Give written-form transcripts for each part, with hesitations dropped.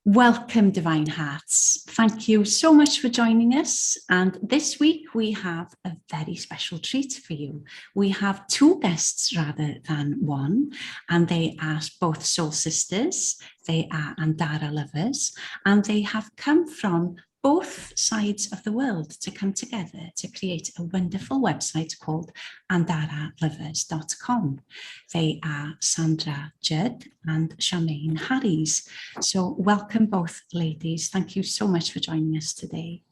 Welcome, Divine Hearts. Thank you so much for joining us. And this week we have a very special treat for you. We have two guests rather than one, and they are both soul sisters. They are Andara lovers, and they have come from both sides of the world to come together to create a wonderful website called andaralovers.com. They are Sandra, Judd, and Charmaine, Harries. So welcome both ladies. Thank you so much for joining us today.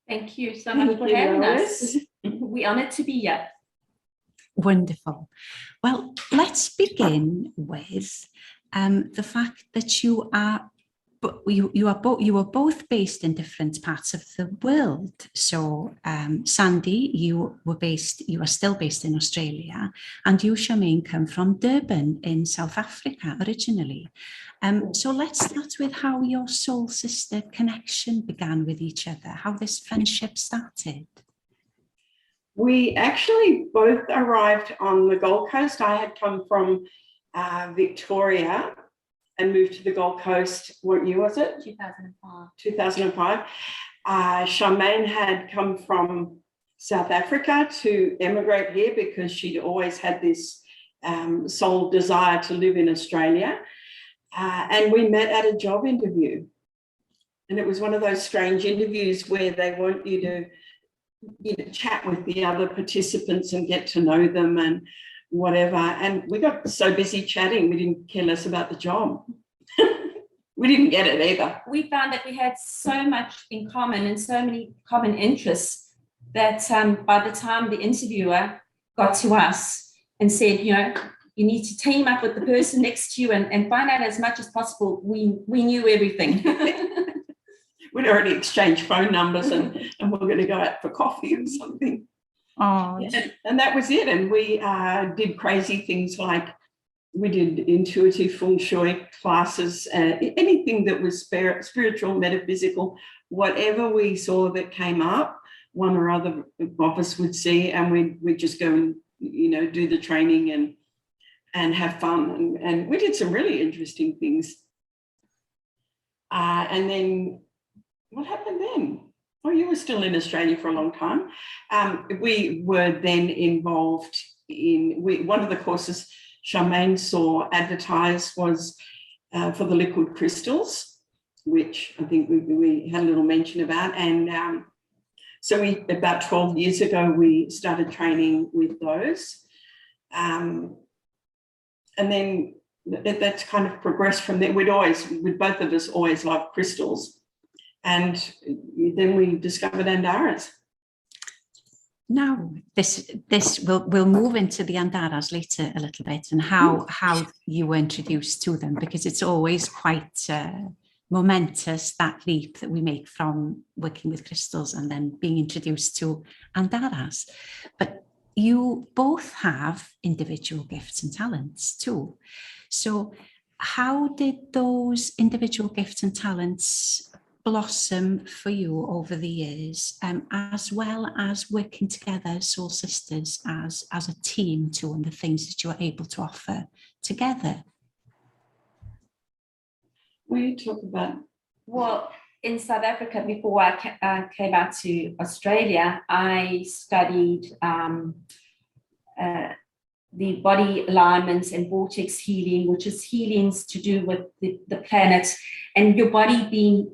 Thank you so much for having us. We're honored to be here. Wonderful. Well, let's begin with the fact that you are both based in different parts of the world. So Sandy, you are still based in Australia, and you, Charmaine, come from Durban in South Africa originally. So let's start with how your soul sister connection began with each other, how this friendship started. We actually both arrived on the Gold Coast. I had come from Victoria and moved to the Gold Coast. What year was it? 2005. 2005. Charmaine had come from South Africa to emigrate here because she'd always had this soul desire to live in Australia. And we met at a job interview. And it was one of those strange interviews where they want you to chat with the other participants and get to know them and whatever. And we got so busy chatting, we didn't care less about the job. We didn't get it either. We found that we had so much in common and so many common interests that by the time the interviewer got to us and said, you need to team up with the person next to you and find out as much as possible, we knew everything. We'd already exchanged phone numbers and we're going to go out for coffee or something. Oh, and that was it. And we did crazy things like we did intuitive feng shui classes, anything that was spiritual, metaphysical, whatever we saw that came up, one or other of us would see, and we'd just go and do the training and have fun. And we did some really interesting things. And then what happened then? Oh, you were still in Australia for a long time. We were then involved in one of the courses Charmaine saw advertised was for the liquid crystals, which I think we had a little mention about. And so about 12 years ago, we started training with those. And then that's kind of progressed from there. We'd both of us always loved crystals. And then we discovered Andaras. Now, we'll move into the Andaras later a little bit and how you were introduced to them, because it's always quite momentous, that leap that we make from working with crystals and then being introduced to Andaras. But you both have individual gifts and talents too. So how did those individual gifts and talents blossom for you over the years, as well as working together, soul sisters, as a team too, and the things that you are able to offer together? We talk about. Well, in South Africa, before I came out to Australia, I studied the body alignments and vortex healing, which is healings to do with the planet and your body being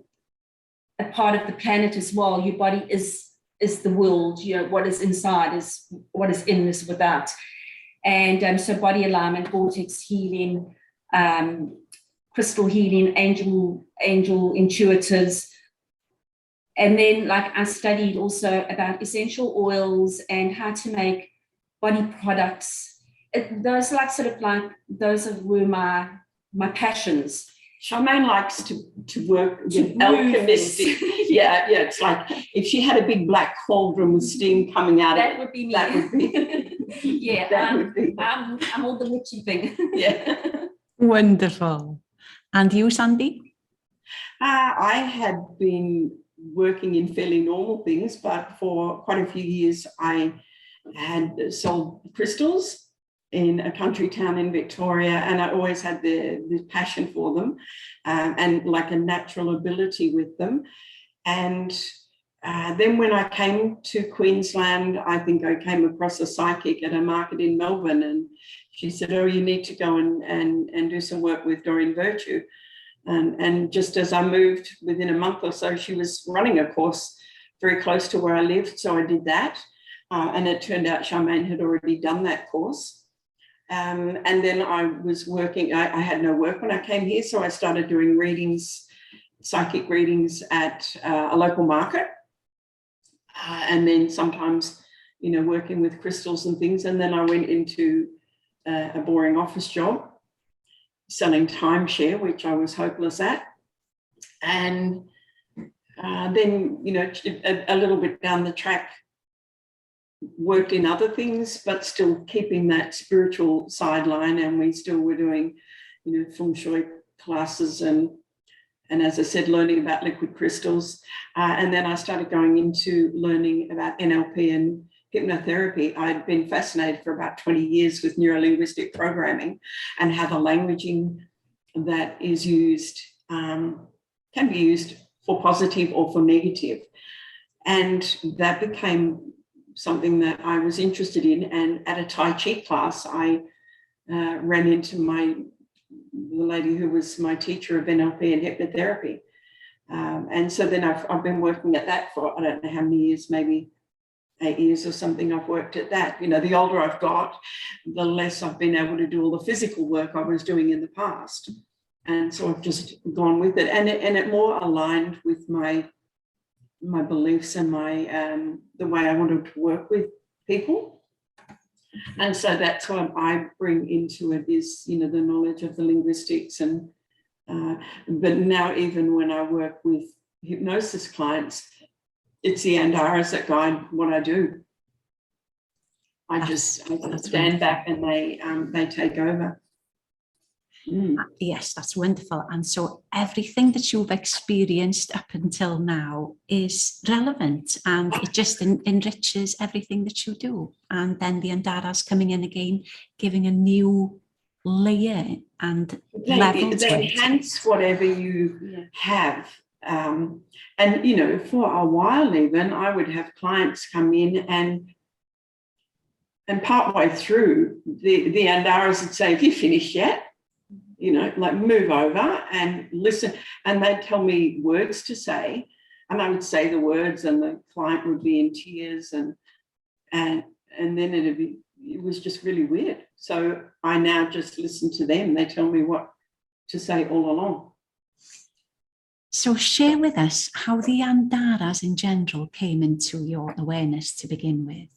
a part of the planet as well. Your body is the world. What is inside is what is in is without. And so body alignment, vortex healing, crystal healing, angel intuitives. And then I studied also about essential oils and how to make body products. Those were my passions. Charmaine likes to work with alchemistic. Yeah, it's like if she had a big black cauldron with steam coming out of it. That would be me. That would be. Yeah, I'm all the witchy thing. Yeah. Wonderful. And you, Sandy? I had been working in fairly normal things, but for quite a few years I had sold crystals in a country town in Victoria, and I always had the passion for them, and like a natural ability with them. And then when I came to Queensland, I think I came across a psychic at a market in Melbourne, and she said, oh, you need to go and do some work with Doreen Virtue. And just as I moved, within a month or so, she was running a course very close to where I lived. So I did that. And it turned out Charmaine had already done that course. And then I was working, I had no work when I came here. So I started doing readings, psychic readings at a local market. And then sometimes, you know, working with crystals and things. And then I went into a boring office job, selling timeshare, which I was hopeless at. And then, you know, a little bit down the track, worked in other things, but still keeping that spiritual sideline. And we still were doing, you know, feng shui classes and as I said, learning about liquid crystals. And then I started going into learning about NLP and hypnotherapy. I'd been fascinated for about 20 years with neuro-linguistic programming and how the languaging that is used can be used for positive or for negative. And that became something that I was interested in. And at a Tai Chi class, I ran into the lady who was my teacher of NLP and hypnotherapy. And so then I've been working at that for, I don't know how many years, maybe 8 years or something. I've worked at that. You know, the older I've got, the less I've been able to do all the physical work I was doing in the past. And so I've just gone with it. And it more aligned with my beliefs and the way I wanted to work with people. And so that's what I bring into it is, you know, the knowledge of the linguistics. And but now even when I work with hypnosis clients, it's the Andaras that guide what I do. I just stand back and they take over. Yes, that's wonderful. And so everything that you've experienced up until now is relevant, and it just enriches everything that you do. And then the Andaras coming in again, giving a new layer and level to it. They enhance whatever you have. And, you know, for a while even, I would have clients come in and partway through, the Andaras would say, have you finished yet? You know, like move over and listen. And they'd tell me words to say, and I would say the words and the client would be in tears and then it was just really weird. So I now just listen to them. They tell me what to say all along. So share with us how the Andaras in general came into your awareness to begin with.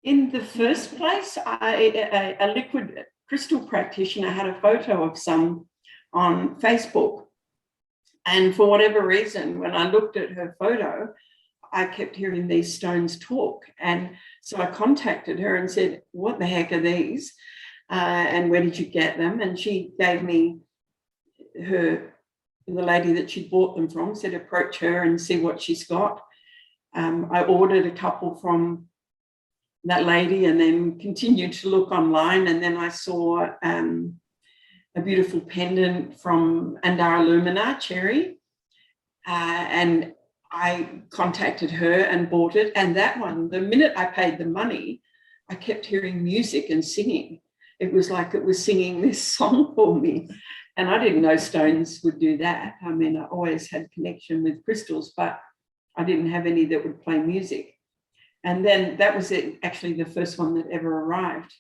In the first place, a liquid crystal practitioner had a photo of some on Facebook. And for whatever reason, when I looked at her photo, I kept hearing these stones talk. And so I contacted her and said, what the heck are these? And where did you get them? And she gave me the lady that she bought them from, said approach her and see what she's got. I ordered a couple from that lady and then continued to look online, and then I saw a beautiful pendant from Andara Lumina Cherry, and I contacted her and bought it. And that one, the minute I paid the money, I kept hearing music and singing. It was like it was singing this song for me, and I didn't know stones would do that. I mean, I always had connection with crystals, but I didn't have any that would play music. And then that was actually the first one that ever arrived.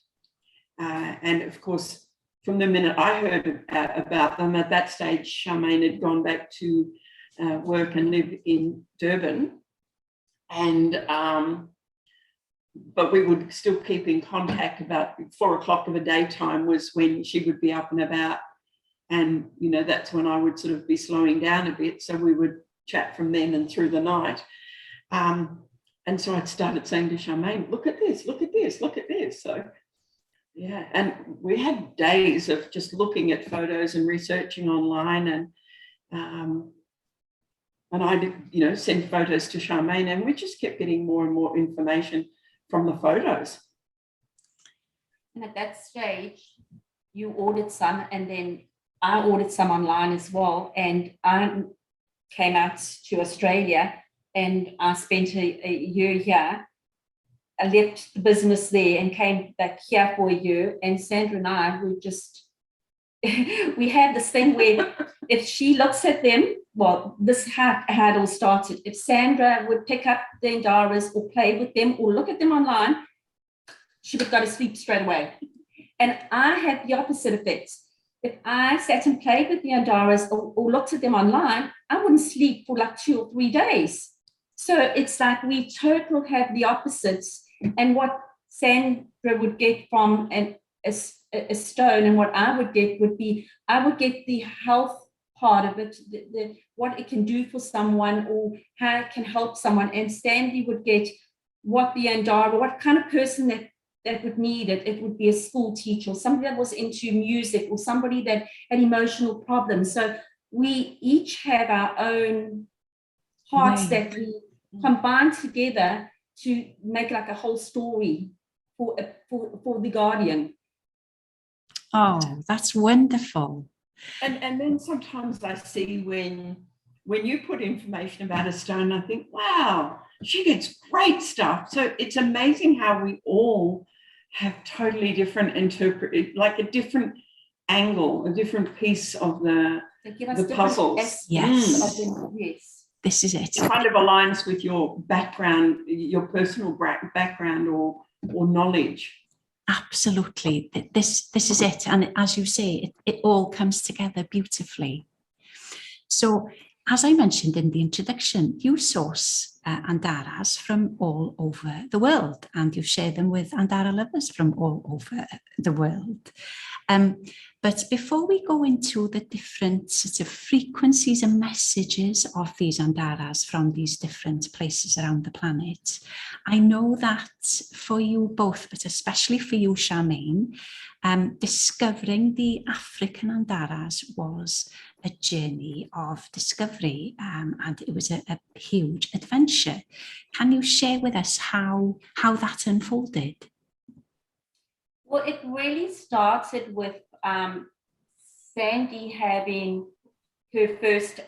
And of course, from the minute I heard about them, at that stage, Charmaine had gone back to work and live in Durban. And but we would still keep in contact. About 4 o'clock of a daytime was when she would be up and about. And, you know, that's when I would sort of be slowing down a bit. So we would chat from then and through the night. And so I started saying to Charmaine, look at this, look at this, look at this. So, yeah, and we had days of just looking at photos and researching online, and I did, you know, send photos to Charmaine, and we just kept getting more and more information from the photos. And at that stage, you ordered some, and then I ordered some online as well. And I came out to Australia, and I spent a year here. I left the business there and came back here for a year. And Sandra and I were just, we had this thing where if she looks at them, well, this how it all started. If Sandra would pick up the Andaras or play with them or look at them online, she would go to sleep straight away. And I had the opposite effect. If I sat and played with the Andaras or looked at them online, I wouldn't sleep for like 2 or 3 days. So it's like we totally have the opposites. And what Sandra would get from a stone and what I would get would be, I would get the health part of it, what it can do for someone or how it can help someone. And Sandy would get what the Andara, what kind of person that would need it. It would be a school teacher or somebody that was into music or somebody that had emotional problems. So we each have our own parts that we combine together to make like a whole story for the Guardian. Oh, that's wonderful. And then sometimes I see when you put information about a stone, I think, wow, she gets great stuff. So it's amazing how we all have totally different like a different angle, a different piece of the puzzles. Yes. Yes. This is it. It kind of aligns with your background, your personal background or knowledge. Absolutely. This is it. And as you say, it all comes together beautifully. So as I mentioned in the introduction, you source Andaras from all over the world, and you share them with Andara lovers from all over the world. But before we go into the different sort of frequencies and messages of these Andaras from these different places around the planet, I know that for you both, but especially for you, Charmaine, discovering the African Andaras was a journey of discovery, and it was a huge adventure. Can you share with us how that unfolded? Well, it really started with Sandy having her first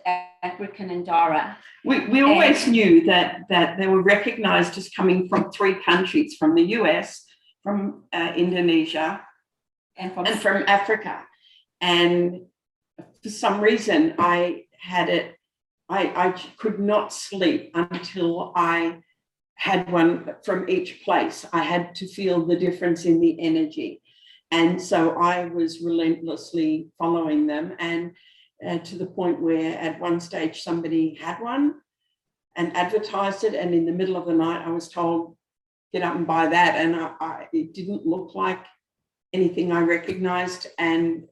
African Andara. We always knew that they were recognized as coming from 3 countries, from the US, from Indonesia, and from Africa. And for some reason, I could not sleep until I had one from each place. I had to feel the difference in the energy. And so I was relentlessly following them, and to the point where at one stage somebody had one and advertised it, and in the middle of the night I was told, get up and buy that. And it didn't look like anything I recognized, and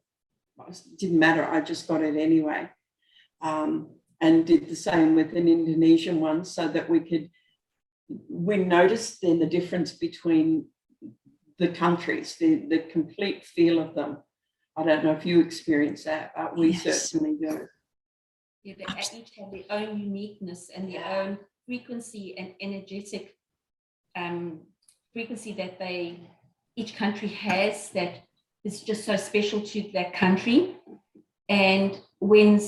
it didn't matter, I just got it anyway. And did the same with an Indonesian one, so that we noticed then the difference between the countries, the complete feel of them. I don't know if you experience that, but we certainly do. Yeah, they each have their own uniqueness and their own frequency and energetic frequency that each country has, that is just so special to that country. And when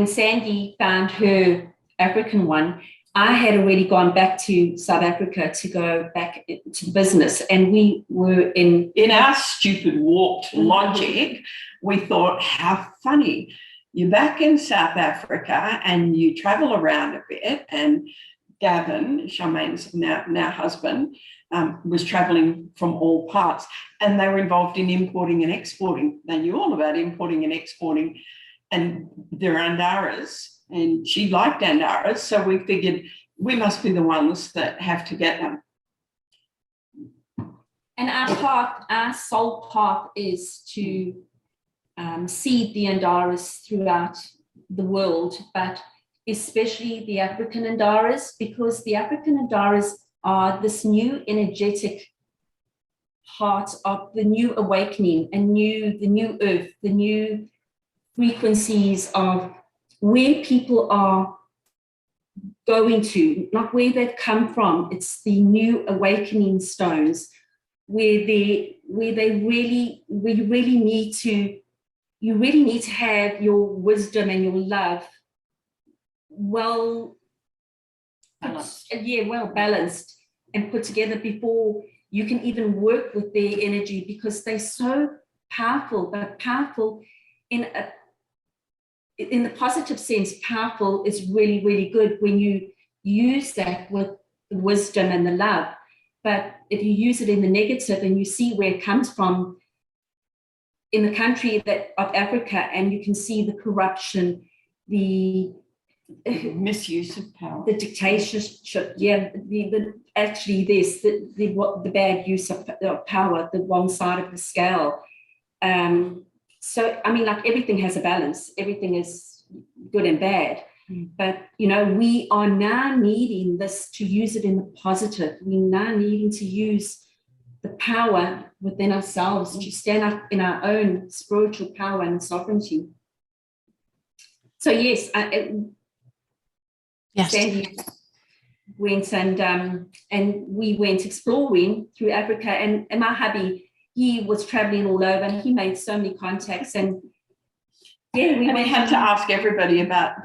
Sandy found her African one, I had already gone back to South Africa to go back to business, and we were in our stupid warped logic, we thought, how funny. You're back in South Africa and you travel around a bit, and Gavin, Charmaine's now husband, was traveling from all parts, and they were involved in importing and exporting. They knew all about importing and exporting, and they're Andaras. And she liked Andaras, so we figured we must be the ones that have to get them. And our sole path is to seed the Andaras throughout the world, but especially the African Andaras, because the African Andaras are this new energetic part of the new awakening, and the new earth, the new frequencies of where people are going to, not where they've come from. It's the new awakening stones where we really need to have your wisdom and your love well balanced. Well balanced and put together before you can even work with their energy, because they're so powerful, but powerful in the positive sense. Powerful is really, really good when you use that with the wisdom and the love. But if you use it in the negative and you see where it comes from in the country of Africa, and you can see the corruption, the misuse of power, the dictatorship, the bad use of power, the wrong side of the scale. So I mean, like, everything has a balance, everything is good and bad. But we are now needing this to use it in the positive. We're now needing to use the power within ourselves to stand up in our own spiritual power and sovereignty. So yes, Sandy went and we went exploring through Africa, and my hubby, he was traveling all over and he made so many contacts, and we had to ask everybody about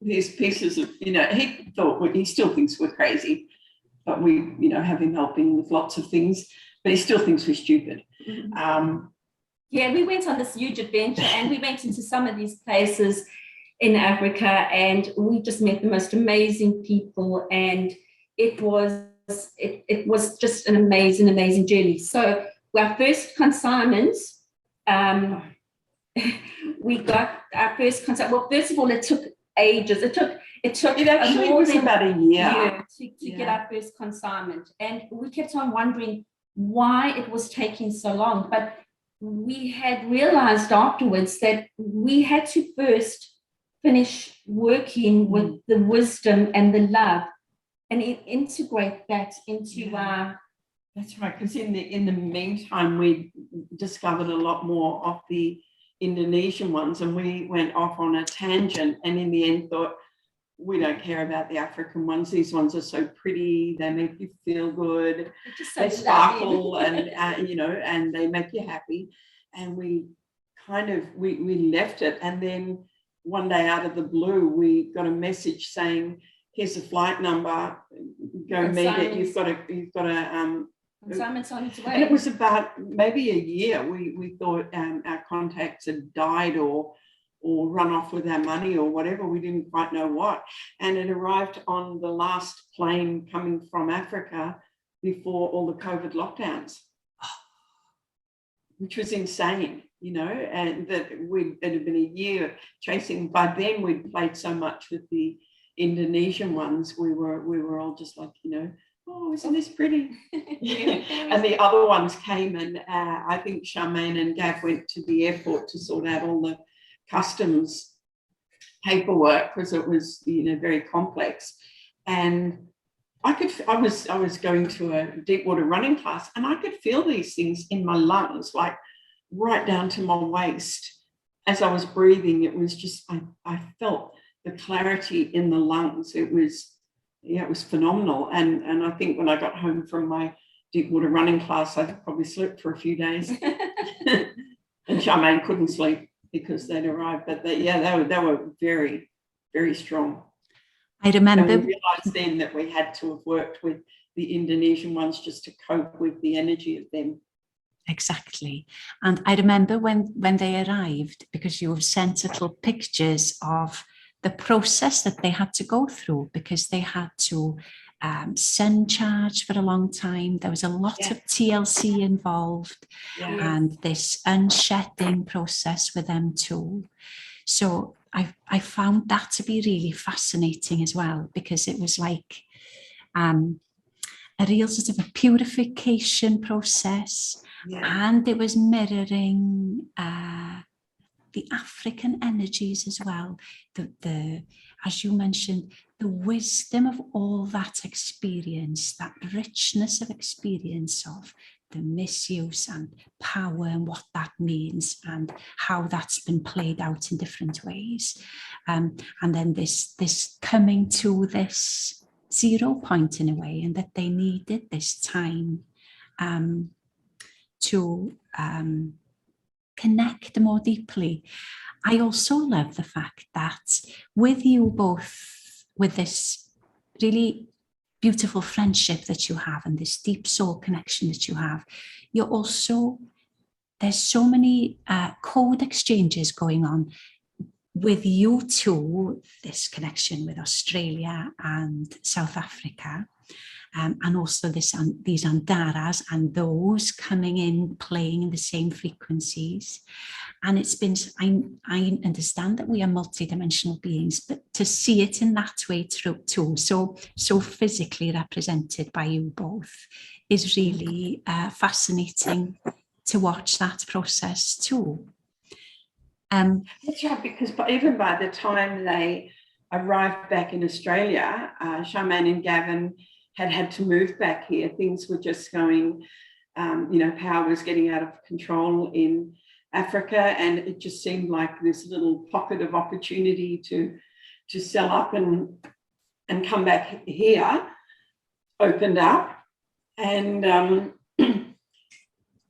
these pieces of, he thought, he still thinks we're crazy, but we, have him helping with lots of things, but he still thinks we're stupid. We went on this huge adventure, and we went into some of these places in Africa, and we just met the most amazing people, and it was just an amazing journey. So our first consignment, we got our first consignment. Well, first of all, it took ages. It actually was about a year to get our first consignment, and we kept on wondering why it was taking so long. But we had realized afterwards that we had to first finish working with the wisdom and the love, and integrate that into our. That's right, because in the meantime, we discovered a lot more of the Indonesian ones, and we went off on a tangent, and in the end thought, we don't care about the African ones. These ones are so pretty, they make you feel good, they sparkle, and and they make you happy. And we left it, and then one day out of the blue, we got a message saying, here's a flight number, go meet it, you've got a consignment's on its way. And it was about maybe a year. We thought our contacts had died or run off with our money or whatever. We didn't quite know what. And it arrived on the last plane coming from Africa before all the COVID lockdowns, which was insane, and that it had been a year chasing. By then we'd played so much with the Indonesian ones. We were all just like, oh, isn't this pretty? And the other ones came, and I think Charmaine and Gav went to the airport to sort out all the customs paperwork, because it was very complex. And I was going to a deep water running class, and I could feel these things in my lungs, like right down to my waist. As I was breathing, it was just, I felt the clarity in the lungs. It was phenomenal. And I think when I got home from my deep water running class, I probably slept for a few days. And Charmaine couldn't sleep because they'd arrived. But they were very, very strong. I remember. And we realised then that we had to have worked with the Indonesian ones just to cope with the energy of them. Exactly. And I remember when they arrived, because you sent little pictures of the process that they had to go through, because they had to sun charge for a long time. There was a lot of TLC involved, and this unshedding process with them too. So I found that to be really fascinating as well, because it was like a real sort of a purification process, and it was mirroring the African energies as well. The as you mentioned, the wisdom of all that experience, that richness of experience of the misuse and power and what that means and how that's been played out in different ways. And then this coming to this 0 point in a way, and that they needed this time to connect more deeply. I also love the fact that with you both, with this really beautiful friendship that you have and this deep soul connection that you have, you're also, there's so many code exchanges going on with you two, this connection with Australia and South Africa, and also these Andaras and those coming in, playing in the same frequencies. And it's been, I understand that we are multidimensional beings, but to see it in that way too, so physically represented by you both, is really fascinating to watch that process too. That's right, because even by the time they arrived back in Australia, Charmaine and Gavin had to move back here. Things were just going, power was getting out of control in Africa, and it just seemed like this little pocket of opportunity to sell up and come back here opened up, and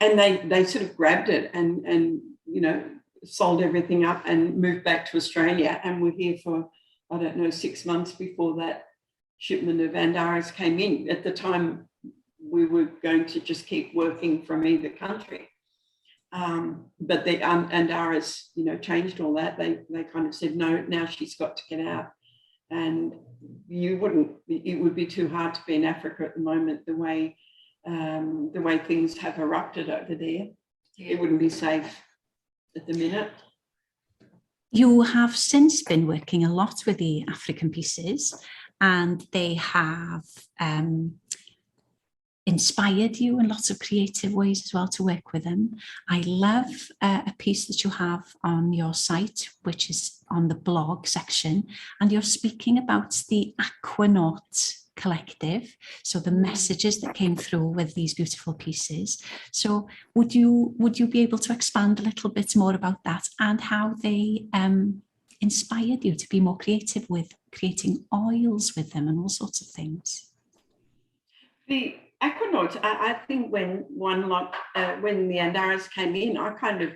they sort of grabbed it and sold everything up and moved back to Australia, and we're here for, I don't know, 6 months before that shipment of Andaras came in. At the time, we were going to just keep working from either country. But the Andaras, changed all that. They kind of said, no, now she's got to get out. And it would be too hard to be in Africa at the moment, the way things have erupted over there. Yeah. It wouldn't be safe at the minute. You have since been working a lot with the African pieces, and they have inspired you in lots of creative ways as well to work with them. I love a piece that you have on your site, which is on the blog section, and you're speaking about the Aquanaut collective, so the messages that came through with these beautiful pieces. So would you be able to expand a little bit more about that and how they inspired you to be more creative with creating oils with them and all sorts of things? The Aquanaut, I think when when the Andaras came in, I kind of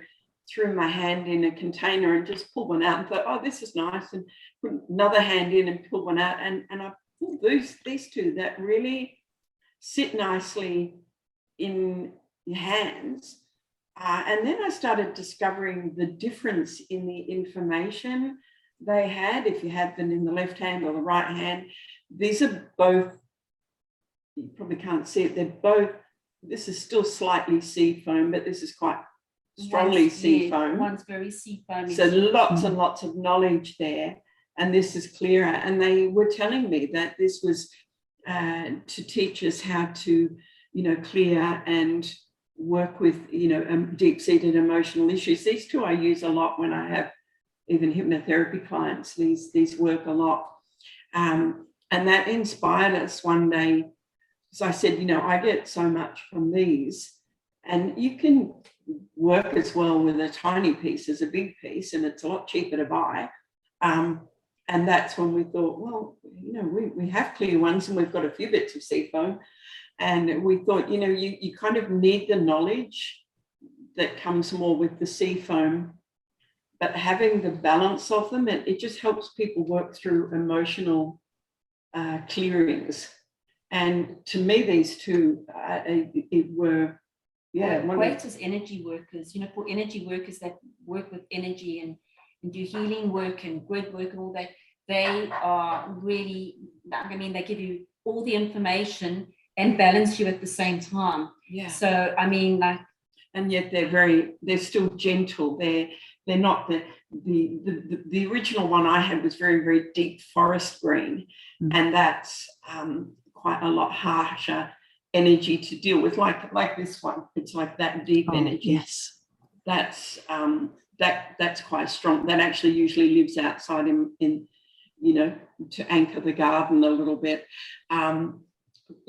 threw my hand in a container and just pulled one out and thought, oh, this is nice, and put another hand in and pulled one out, and I pulled these two that really sit nicely in your hands. And then I started discovering the difference in the information they had, if you had them in the left hand or the right hand. These are both, you probably can't see it, they're both, this is still slightly sea foam, but this is quite strongly sea foam. One's very sea foam. So lots and lots of knowledge there, and this is clearer. And they were telling me that this was to teach us how to, clear and work with, deep-seated emotional issues. These two I use a lot when I have even hypnotherapy clients. These work a lot. And that inspired us one day. So I said, I get so much from these, and you can work as well with a tiny piece as a big piece, and it's a lot cheaper to buy. And that's when we thought, well, we have clear ones and we've got a few bits of sea foam. And we thought, you kind of need the knowledge that comes more with the sea foam, but having the balance of them, it just helps people work through emotional clearings. And to me, these two, were, great as energy workers, for energy workers that work with energy and do healing work and grid work and all that, they are really, they give you all the information and balance you at the same time. Yeah. So, and yet they're still gentle. They're not the original one I had was very, very deep forest green. Mm-hmm. And that's quite a lot harsher energy to deal with, like this one. It's like that deep energy. Yes. That's quite strong. That actually usually lives outside in to anchor the garden a little bit.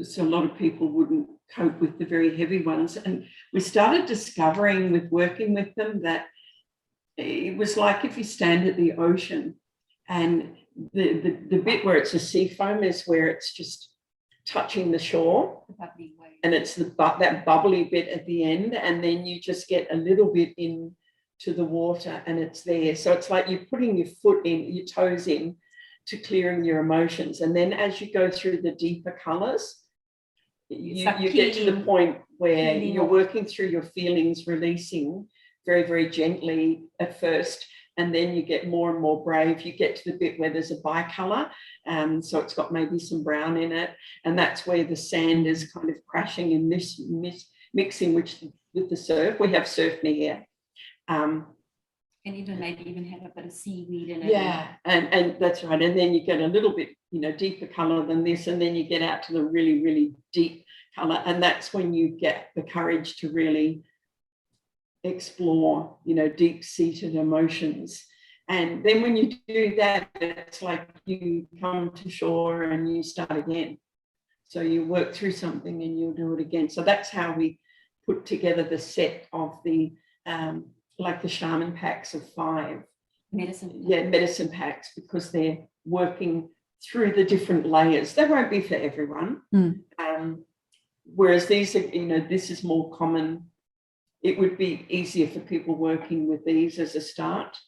So a lot of people wouldn't cope with the very heavy ones. And we started discovering with working with them that it was like if you stand at the ocean, and the bit where it's a sea foam is where it's just touching the shore, and it's that bubbly bit at the end, and then you just get a little bit into the water and it's there. So it's like you're putting your foot in, your toes in to clearing your emotions. And then as you go through the deeper colors, you get to the point where you're working through your feelings, releasing very, very gently at first, and then you get more and more brave. You get to the bit where there's a bicolor, so it's got maybe some brown in it, and that's where the sand is kind of crashing and mixing with the surf. We have surf near here. And even maybe have a bit of seaweed in it. Yeah, and that's right. And then you get a little bit, deeper color than this, and then you get out to the really, really deep color, and that's when you get the courage to really explore, deep-seated emotions. And then when you do that, it's like you come to shore and you start again. So you work through something and you'll do it again. So that's how we put together the set of the like the shaman packs of 5 medicine packs, because they're working through the different layers. They won't be for everyone. Whereas these are, this is more common. It would be easier for people working with these as a start.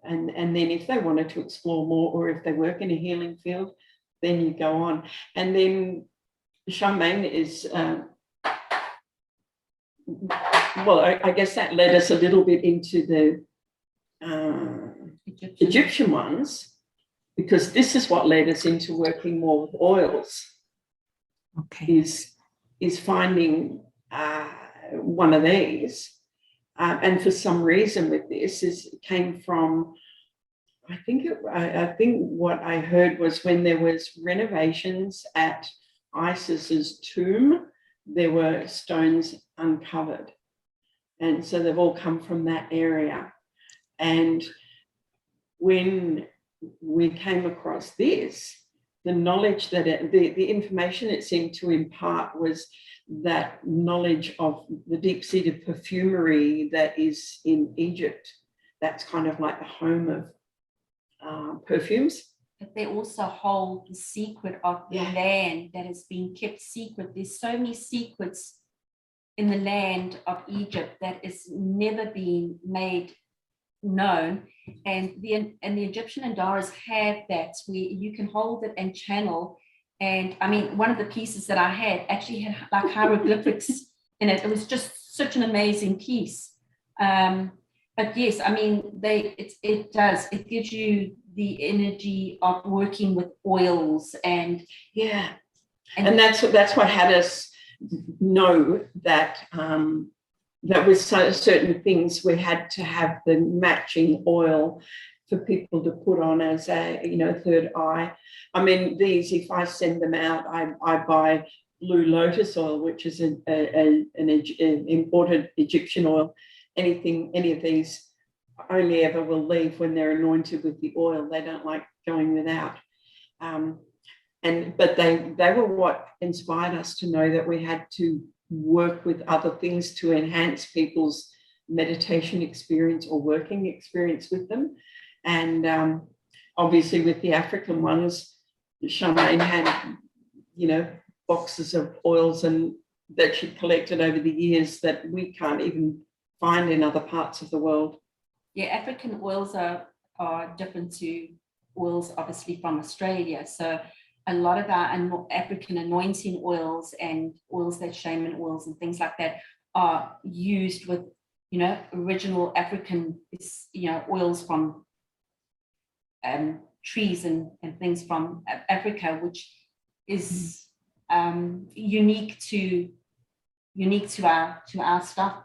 And then if they wanted to explore more, or if they work in a healing field, then you go on. And then Charmaine is, I guess that led us a little bit into the Egyptian ones, because this is what led us into working more with oils. Okay. Is finding one of these, and for some reason with this came from, I think what I heard was when there was renovations at Isis's tomb, there were stones uncovered, and so they've all come from that area. And when we came across this, the knowledge that the information it seemed to impart was that knowledge of the deep-seated perfumery that is in Egypt. That's kind of like the home of perfumes. But they also hold the secret of the land that has been kept secret. There's so many secrets in the land of Egypt that is never been made known, and the Egyptian Andaras have that, where you can hold it and channel. And I mean, one of the pieces that I had actually had like hieroglyphics in it. It was just such an amazing piece. But yes, I mean, it gives you the energy of working with oils and that's what had us know that that with certain things we had to have the matching oil for people to put on as a third eye. I mean, these, if I send them out, I buy blue lotus oil, which is an imported Egyptian oil. Any of these only ever will leave when they're anointed with the oil. They don't like going without. But they were what inspired us to know that we had to work with other things to enhance people's meditation experience or working experience with them. And obviously with the African ones, Charmaine had, boxes of oils and that she collected over the years that we can't even find in other parts of the world. Yeah, African oils are different to oils obviously from Australia. So a lot of our African anointing oils and oils that shaman oils and things like that are used with, original African, oils from trees and things from Africa, which is unique to our stuff,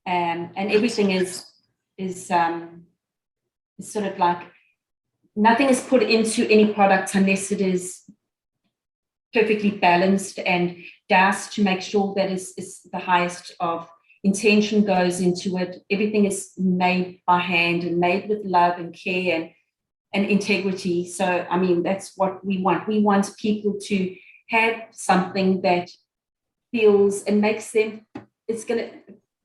and everything is sort of like nothing is put into any product unless it is perfectly balanced and doused to make sure that is the highest of intention goes into it. Everything is made by hand and made with love and care and integrity. So, I mean, that's what we want. We want people to have something that feels and makes them, it's going to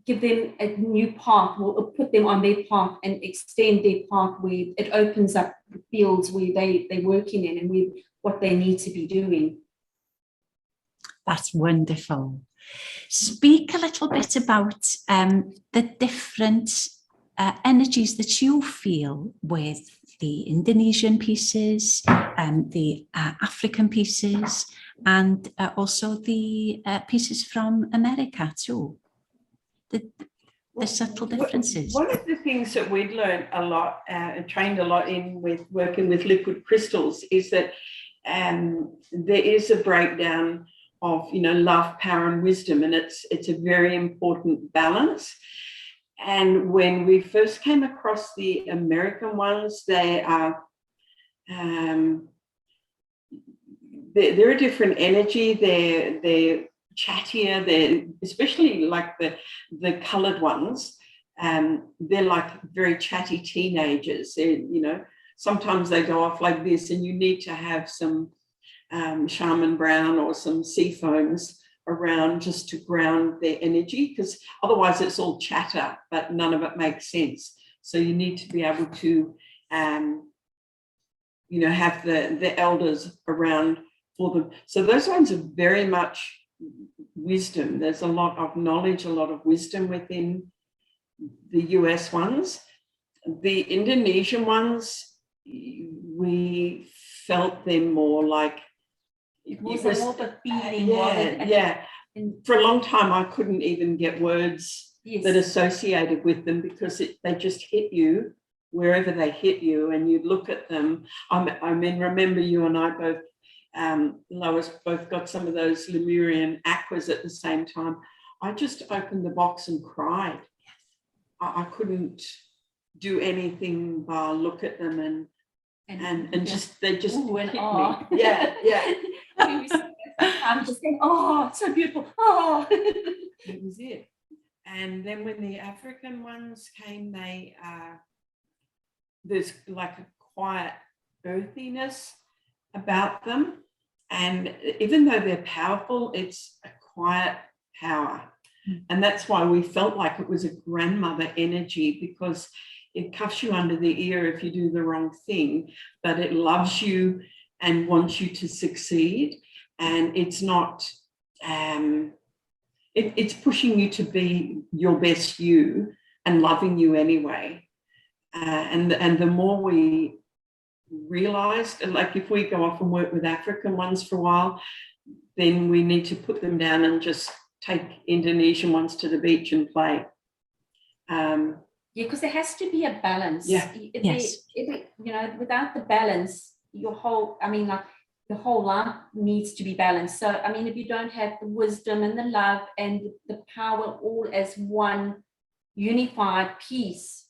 give them a new path, or put them on their path and extend their path, where it opens up the fields where they're working in and what they need to be doing. That's wonderful. Speak a little bit about the different energies that you feel with the Indonesian pieces, the African pieces, and also the pieces from America too. The subtle differences. One of the things that we'd learned a lot and trained a lot in with working with liquid crystals is that there is a breakdown of, you know, love, power, and wisdom, and it's a very important balance. And when we first came across the American ones, they are they're a different energy. They're chattier. They're especially like the coloured ones. They're like very chatty teenagers. You know, sometimes they go off like this, and you need to have some Charmaine brown or some sea foams around just to ground their energy, because otherwise it's all chatter, but none of it makes sense. So you need to be able to, you know, have the elders around for them. So those ones are very much wisdom. There's a lot of knowledge, a lot of wisdom within the US ones. The Indonesian ones, we felt them more like it was more of a feeling. Yeah. For a long time, I couldn't even get words that associated with them, because they just hit you wherever they hit you, and you'd look at them. I mean, remember you and I both, Lois, both got some of those Lemurian aquas at the same time. I just opened the box and cried. I couldn't do anything but look at them and just they just hit me. Yeah. I'm just saying, oh, so beautiful. Oh, it was it. And then when the African ones came, there's like a quiet earthiness about them, and even though they're powerful, it's a quiet power. And that's why we felt like it was a grandmother energy, because it cuffs you under the ear if you do the wrong thing, but it loves you and wants you to succeed. And it's not, it's pushing you to be your best you and loving you anyway. And the more we realized, like if we go off and work with African ones for a while, then we need to put them down and just take Indonesian ones to the beach and play. Because there has to be a balance. Yes. You know, without the balance, your whole life needs to be balanced. So, I mean, if you don't have the wisdom and the love and the power all as one unified piece,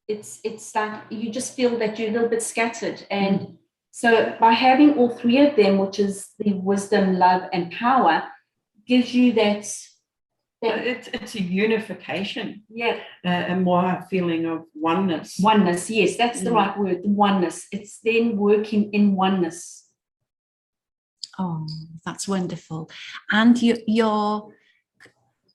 it's like you just feel that you're a little bit scattered. And so by having all three of them, which is the wisdom, love, and power, gives you that it's a unification. Yeah. A more feeling of oneness. Oneness, yes, that's the right word, the oneness. It's then working in oneness. Oh, that's wonderful. And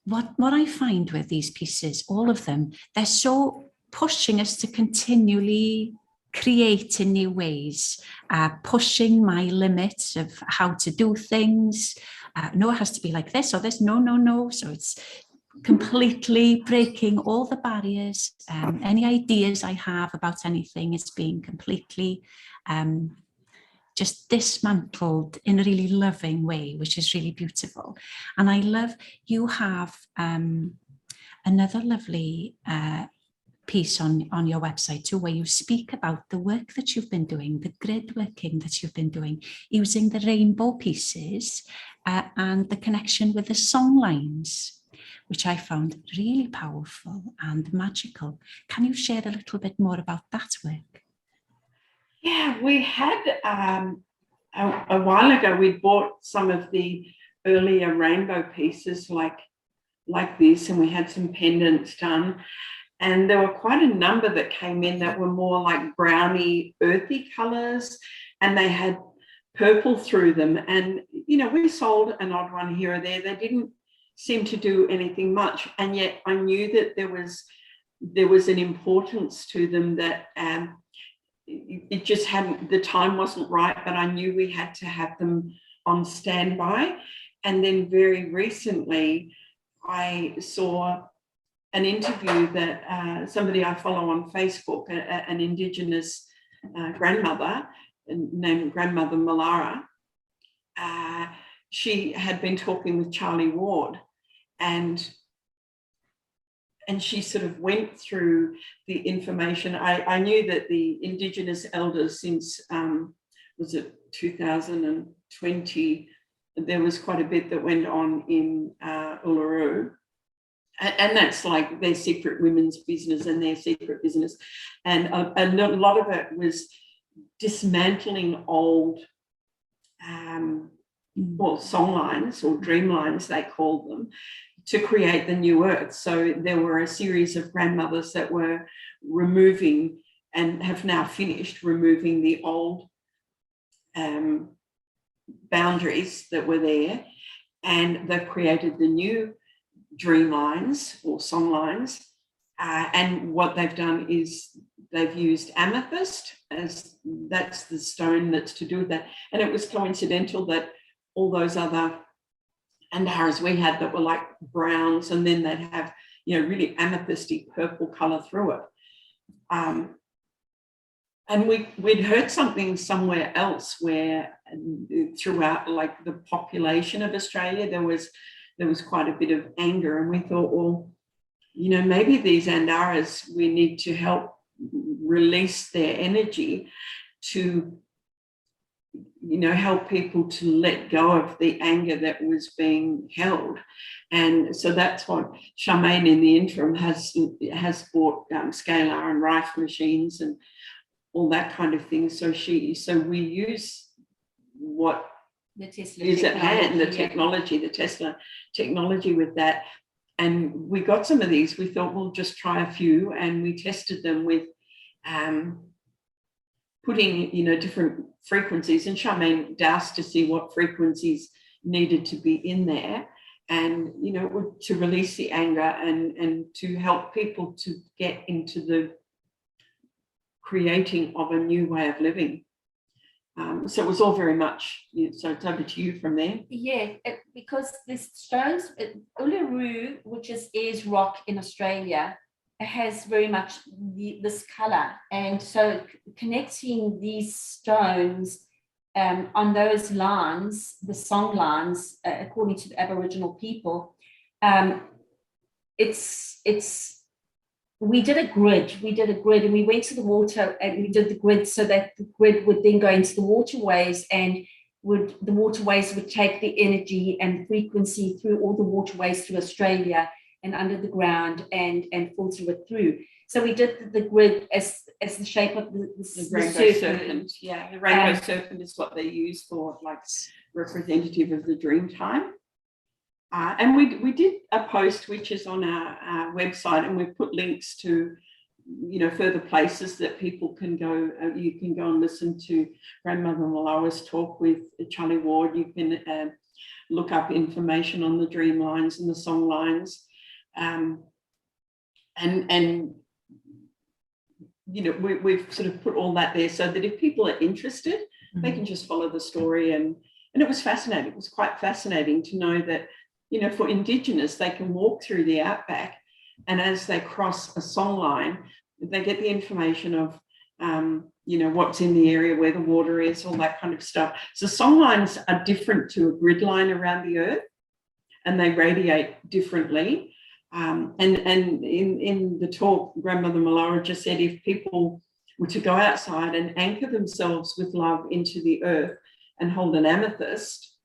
what I find with these pieces, all of them, they're so pushing us to continually create in new ways, pushing my limits of how to do things. No, it has to be like this or this. No. So it's completely breaking all the barriers. Any ideas I have about anything is being completely just dismantled in a really loving way, which is really beautiful. And I love, you have another lovely piece on your website too, where you speak about the work that you've been doing, the grid working that you've been doing, using the rainbow pieces and the connection with the songlines, which I found really powerful and magical. Can you share a little bit more about that work? Yeah, we had a while ago, we bought some of the earlier rainbow pieces like this, and we had some pendants done. And there were quite a number that came in that were more like browny, earthy colours, and they had purple through them. And, you know, we sold an odd one here or there. They didn't seem to do anything much. And yet I knew that there was an importance to them that it just hadn't, the time wasn't right, but I knew we had to have them on standby. And then very recently, I saw an interview that somebody I follow on Facebook, an Indigenous grandmother named Grandmother Malara. She had been talking with Charlie Ward, and she sort of went through the information. I knew that the Indigenous elders since, was it 2020, there was quite a bit that went on in Uluru. And that's like their secret women's business and their secret business. And a lot of it was dismantling old, well, songlines or dreamlines, they called them, to create the new earth. So there were a series of grandmothers that were removing and have now finished removing the old boundaries that were there, and they've created the new dreamlines or songlines. And what they've done is they've used amethyst, as that's the stone that's to do with that. And it was coincidental that all those other Andaras we had that were like browns, and then they'd have, you know, really amethysty purple colour through it. And we'd heard something somewhere else where throughout like the population of Australia, there was quite a bit of anger, and we thought, well, you know, maybe these Andaras, we need to help release their energy to, you know, help people to let go of the anger that was being held. And so that's what Charmaine in the interim has bought scalar and rife machines and all that kind of thing. So we use what The Tesla is at hand, the yeah. technology, the Tesla technology with that. And we got some of these. We thought we'll just try a few, and we tested them with putting, you know, different frequencies, and Charmaine doused to see what frequencies needed to be in there, and, you know, to release the anger and to help people to get into the creating of a new way of living. So it was all very much, so it's over to you from there. Yeah, because the stones, Uluru, which is Ayers Rock in Australia, has very much this colour. And so connecting these stones on those lines, the song lines, according to the Aboriginal people, we did a grid, and we went to the water and we did the grid so that the grid would then go into the waterways, and the waterways would take the energy and frequency through all the waterways through Australia and under the ground and filter it through. So we did the grid as the shape of the rainbow serpent. Yeah, the rainbow serpent is what they use for, like, representative of the dream time. And we did a post which is on our website, and we've put links to, you know, further places that people can go. You can go and listen to Grandmother Malara's talk with Charlie Ward. You can look up information on the dream lines and the song lines, and you know, we've sort of put all that there so that if people are interested, they can just follow the story. And it was fascinating. It was quite fascinating to know that, you know, for Indigenous, they can walk through the outback, and as they cross a song line, they get the information of, you know, what's in the area, where the water is, all that kind of stuff. So song lines are different to a grid line around the earth, and they radiate differently. And in the talk, Grandmother Malara just said if people were to go outside and anchor themselves with love into the earth and hold an amethyst,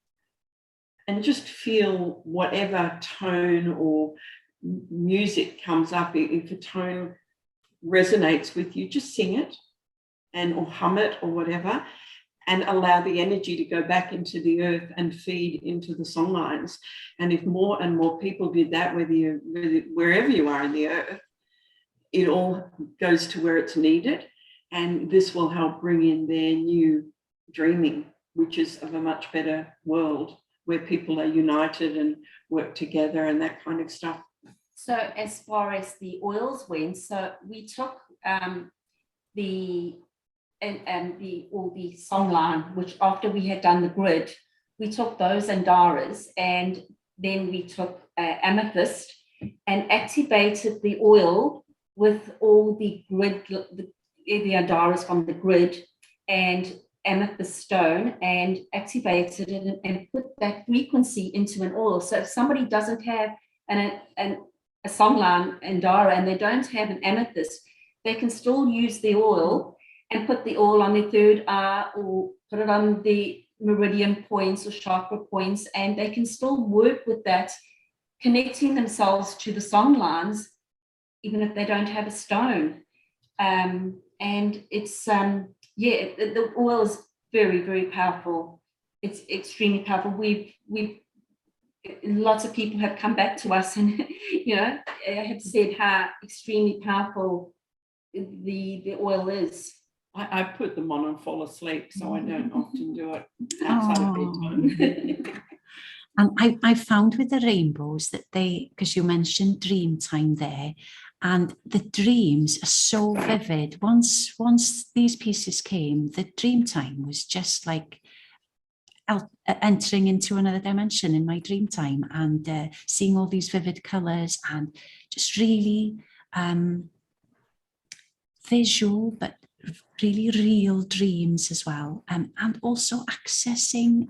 and just feel whatever tone or music comes up, if a tone resonates with you, just sing it or hum it or whatever, and allow the energy to go back into the earth and feed into the song lines. And if more and more people did that, wherever you are in the earth, it all goes to where it's needed. And this will help bring in their new dreaming, which is of a much better world, where people are united and work together and that kind of stuff. So as far as the oils went, so we took all the song line, which after we had done the grid, we took those Andaras, and then we took amethyst and activated the oil with all the grid, the Andaras from the grid and amethyst stone, and activated it and put that frequency into an oil. So if somebody doesn't have a Songline Andara and they don't have an amethyst, they can still use the oil and put the oil on their third eye or put it on the meridian points or chakra points, and they can still work with that, connecting themselves to the songlines, even if they don't have a stone. And it's, the oil is very, very powerful. It's extremely powerful. We've lots of people have come back to us and, have said how extremely powerful the oil is. I put them on and fall asleep, so I don't often do it outside of bedtime. And I found with the rainbows that because you mentioned dream time there, and the dreams are so vivid. Once these pieces came, the dream time was just like entering into another dimension in my dream time, and seeing all these vivid colours and just really visual, but really real dreams as well, and also accessing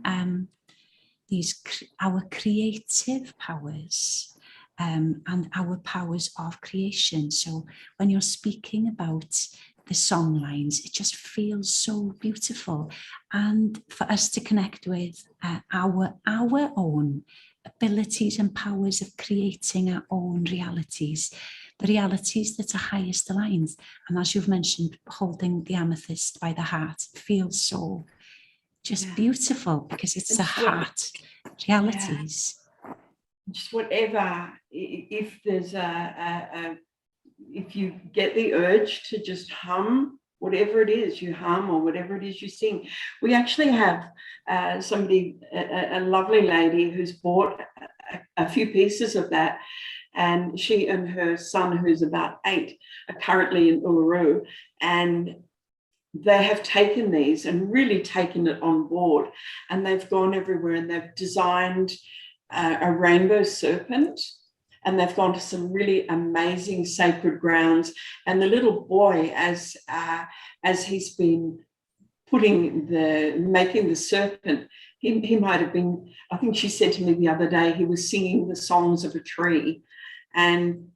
our creative powers and our powers of creation. So when you're speaking about the songlines, it just feels so beautiful, and for us to connect with our own abilities and powers of creating our own realities, the realities that are highest aligned. And as you've mentioned, holding the amethyst by the heart feels so just beautiful, because it's the heart realities. Just whatever, if there's if you get the urge to just hum, whatever it is you hum or whatever it is you sing. We actually have somebody, a lovely lady who's bought a few pieces of that, and she and her son, who's about 8, are currently in Uluru, and they have taken these and really taken it on board, and they've gone everywhere, and they've designed a rainbow serpent, and they've gone to some really amazing sacred grounds. And the little boy, as he's been making the serpent, he might have been, I think she said to me the other day, he was singing the songs of a tree. And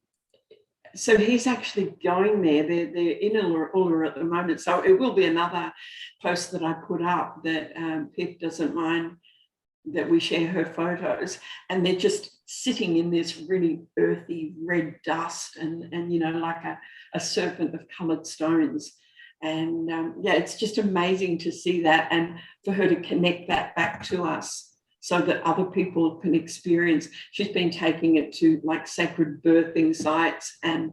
so he's actually going there. They're in Uluru at the moment. So it will be another post that I put up, that Pip doesn't mind that we share her photos. And they're just sitting in this really earthy red dust and like a serpent of coloured stones. And it's just amazing to see that, and for her to connect that back to us, so that other people can experience. She's been taking it to like sacred birthing sites and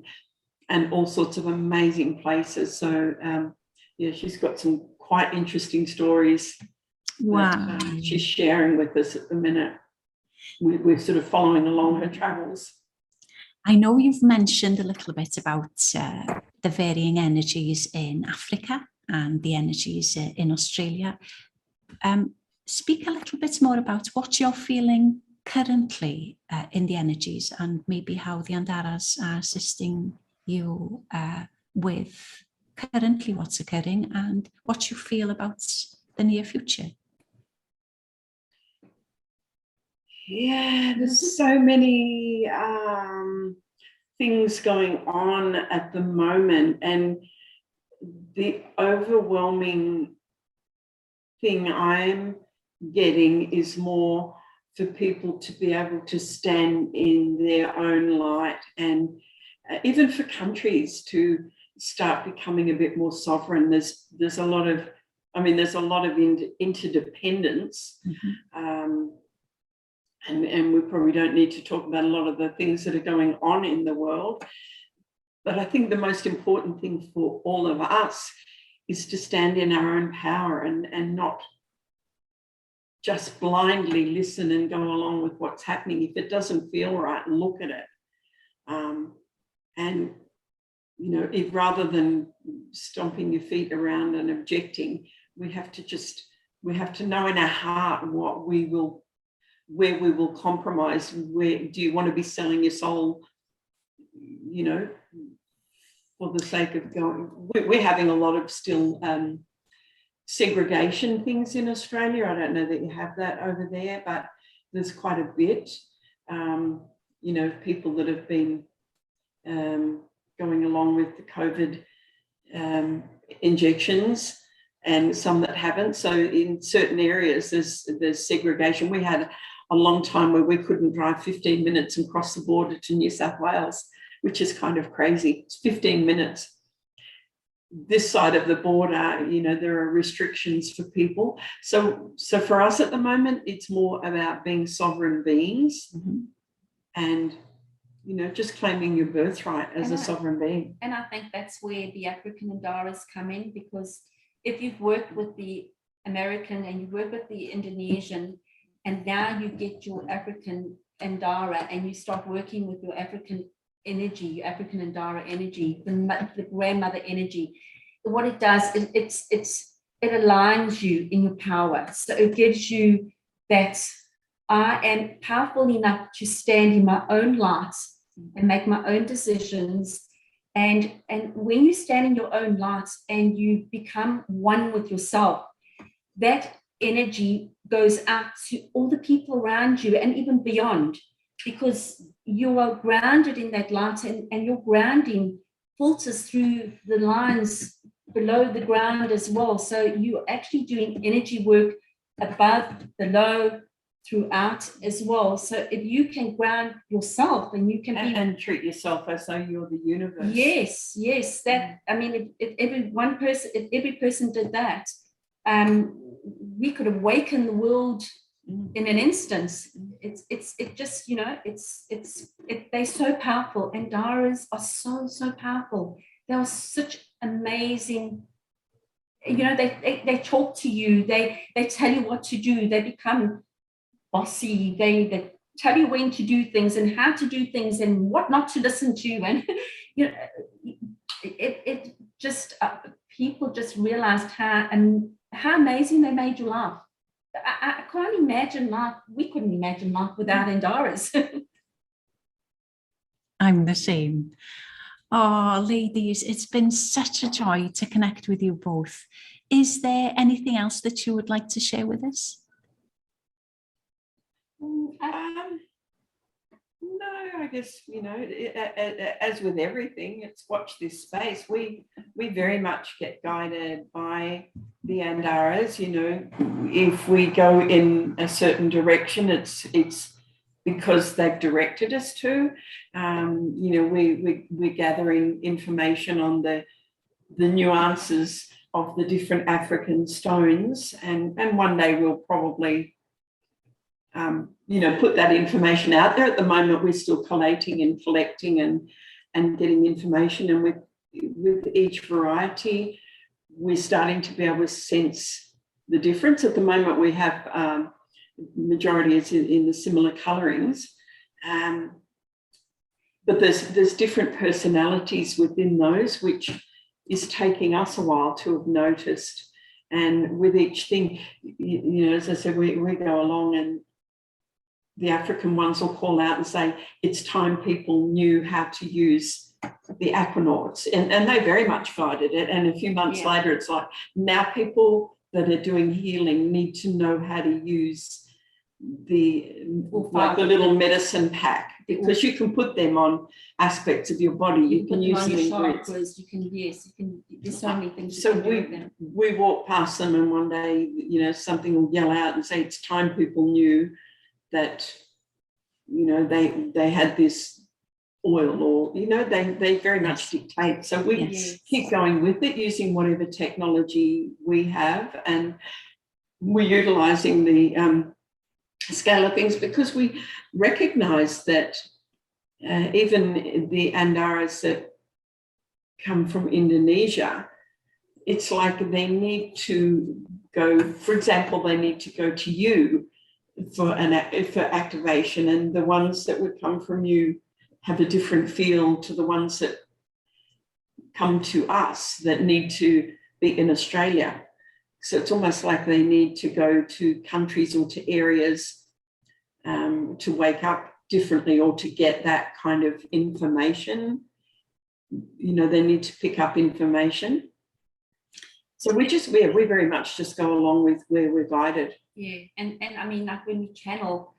all sorts of amazing places. So she's got some quite interesting stories that she's sharing with us at the minute. We're sort of following along her travels. I know you've mentioned a little bit about the varying energies in Africa and the energies in Australia. Speak a little bit more about what you're feeling currently in the energies, and maybe how the Andaras are assisting you with currently what's occurring and what you feel about the near future. Yeah, there's so many things going on at the moment, and the overwhelming thing I'm getting is more for people to be able to stand in their own light, and even for countries to start becoming a bit more sovereign. There's a lot of interdependence. Mm-hmm. And we probably don't need to talk about a lot of the things that are going on in the world. But I think the most important thing for all of us is to stand in our own power and not just blindly listen and go along with what's happening. If it doesn't feel right, look at it. And, rather than stomping your feet around and objecting, we have to just we have to know in our heart what we will, where we will compromise. Where do you want to be selling your soul, you know, for the sake of going? We're having a lot of still segregation things in Australia. I don't know that you have that over there, but there's quite a bit. You know, people that have been going along with the COVID injections, and some that haven't. So in certain areas, there's segregation. We had a long time where we couldn't drive 15 minutes and cross the border to New South Wales, which is kind of crazy. It's 15 minutes. This side of the border, you know, there are restrictions for people. So for us at the moment, it's more about being sovereign beings, and, you know, just claiming your birthright as a sovereign being. And I think that's where the African Andaras come in, because if you've worked with the American and you work with the Indonesian, and now you get your African Andara and you start working with your African energy, your African Andara energy, the grandmother energy, what it does is it aligns you in your power. So it gives you that I am powerful enough to stand in my own light and make my own decisions. And when you stand in your own light and you become one with yourself, that energy goes out to all the people around you and even beyond, because you are grounded in that light, and your grounding filters through the lines below the ground as well. So you're actually doing energy work above, below, throughout as well. So if you can ground yourself and you can and treat yourself as though you're the universe. Yes, that, I mean, if every person did that, we could awaken the world in an instance. It just, you know, they're so powerful. Andaras are so powerful. They are such amazing, you know, they talk to you, they tell you what to do, they become bossy, they tell you when to do things and how to do things and what not to listen to. And, you know, it just, people just realized how amazing they made you laugh. I can't imagine life. We couldn't imagine life without Andaras. I'm the same. Oh, ladies, it's been such a joy to connect with you both. Is there anything else that you would like to share with us? No, I guess, you know, as with everything, it's watch this space. We very much get guided by the Andaras. You know, if we go in a certain direction, it's because they've directed us to. You know, we're gathering information on the nuances of the different African stones, and one day we'll probably you know, put that information out there. At the moment, we're still collating and collecting and getting information. And with each variety, we're starting to be able to sense the difference. At the moment, we have majority is in the similar colorings, but there's different personalities within those, which is taking us a while to have noticed. And with each thing, you know, as I said, we go along, and the African ones will call out and say, it's time people knew how to use the aquanauts. And they very much guided it. And a few months later, it's like, now people that are doing healing need to know how to use the little medicine pack, because you can put them on aspects of your body. You can use them in chakras. You can, there's so many things. So we walk past them, and one day, you know, something will yell out and say, it's time people knew that, you know, they had this oil, or, you know, they very much dictate. So we keep going with it, using whatever technology we have, and we're utilizing the scale of things, because we recognize that even the Andaras that come from Indonesia, it's like they need to go, for example, they need to go to you for activation, and the ones that would come from you have a different feel to the ones that come to us that need to be in Australia. So it's almost like they need to go to countries or to areas to wake up differently or to get that kind of information. You know, they need to pick up information. So we very much just go along with where we're guided. Yeah, and I mean, like when we channel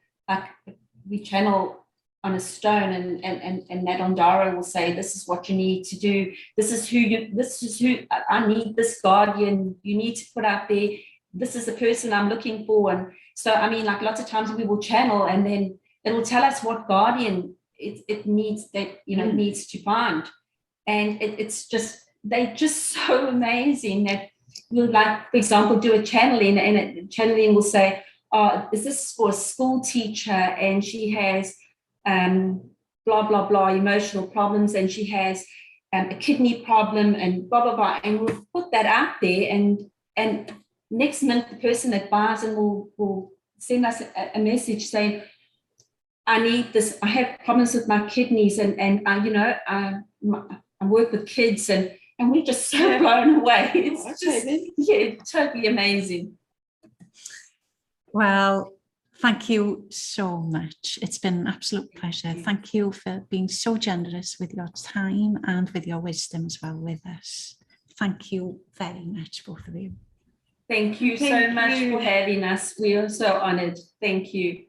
on a stone, and that Andara will say, this is what you need to do. This is who I need, this guardian you need to put out there. This is the person I'm looking for. And so, I mean, like lots of times we will channel and then it'll tell us what guardian it needs, that, you know, needs to find. And it's just, they're just so amazing that we'll, like, for example, do a channeling, and a channeling will say, oh, is this for a school teacher? And she has blah, blah, blah, emotional problems, and she has a kidney problem, and blah, blah, blah. And we'll put that out there, and next minute, the person that buys them will send us a message saying, I need this, I have problems with my kidneys, and you know, I work with kids, and we're just so blown away. It's just, totally amazing. Well, thank you so much. It's been an absolute pleasure. Thank you for being so generous with your time and with your wisdom as well with us. Thank you very much, both of you. Thank you so much for having us. We are so honored. Thank you.